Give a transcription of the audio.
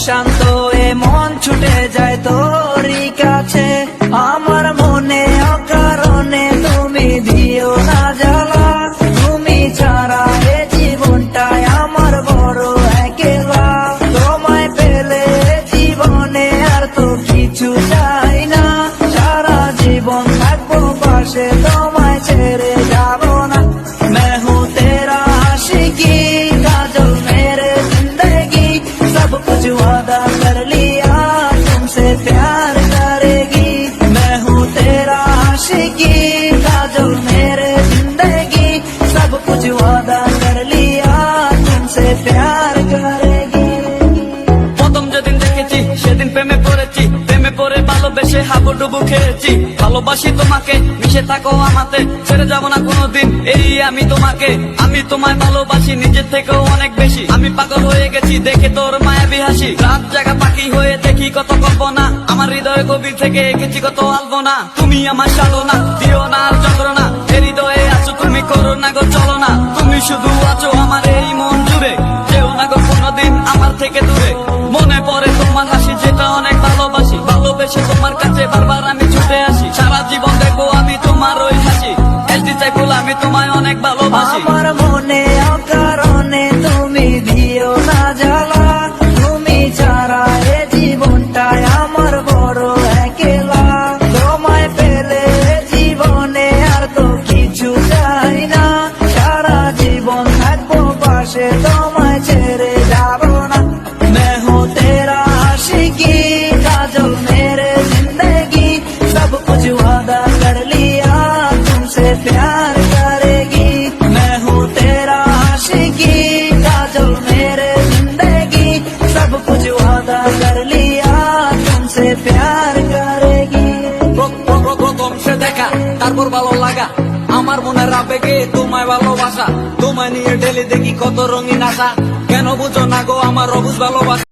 অশান্ত এ মন ছুটে যায় তোরই কাছে। আমার মনে অকারণে তুমি দিও না জ্বালা, তুমি ছাড়া এ জীবনটাই আমার বড় একলা। তোমায় পেলে জীবনে আর তো কিছু চাই না, সারা জীবন থাকবো পাশে, তোমায় ছেড়ে যাব না। मैं हूँ तेरा आशिकी काजल मेरे जिंदगी, सब कुछ वादा कर लिया तुमसे प्यार करेगी। मैं हूँ तेरा आशिकी काजल मेरे जिंदगी, सब कुछ वादा कर लिया तुमसे प्यार करेगी। প্রথম যেদিন দেখেছি সেদিন প্রেমে পড়েছি, প্রেমে পড়ে ভালোবেসে হাবুডুবু খেয়েছি। ভালোবাসি তোমাকে, মিশে থাকো আমাতে, ছেড়ে যাব না কোনোদিন এই আমি তোমাকে। আমি তোমায় ভালোবাসি নিজের থেকেও অনেক বেশি, আমি পাগল হয়ে গেছি দেখে তোর মায়াবী হাসি। রাত জাগা পাখি হয়ে দেখি কত কল্পনা, আমার হৃদয় গভীর থেকে এঁকেছি কত আলপনা। তুমি আমার সাধনা, দিও না আর যন্ত্রণা, এ হৃদয়ে আছো তুমি, করো না গো চলো না। তুমি শুধু আছো আমার এই মন জুড়ে, যেও না গো কোনোদিন আমার থেকে দূরে। মনে পড়ে তোমার হাসি যেটা অনেক ভালোবাসি, ভালোবেসে তোমার কাছে বারবার আমি ছুটে আসি। সারা জীবন দেখবো আমি তোমার ওই হাসি, এসডি চাইফুল আমি তোমায় অনেক ভালোবাসি। আমার মনে অকারণে তুমি দিও না জ্বালা, তুমি ছাড়া এ জীবনটাই আমার বড় একলা। তোমায় পেলে জীবনে আর তো কিছু চাই না, সারা জীবন থাকবো পাশে, তোমায় ছেড়ে যাব না। मैं हूँ तेरा आशिकी काजल मेरे जिंदगी, सब कुछ वादा कर लिया तुमसे प्यार करेगी। मैं हूँ तेरा आशिकी काजल मेरे जिंदगी, सब कुछ वादा कर लिया तुमसे प्यार करेगी। প্রথম সে দেখা তারপর ভালো লাগা, আমার মনের আবেগে তোমায় ভালোবাসা। তোমায় নিয়ে ডেলি দেখি কত রঙিন আশা, কেন বুঝো না গো আমার অবুঝ ভালোবাসা।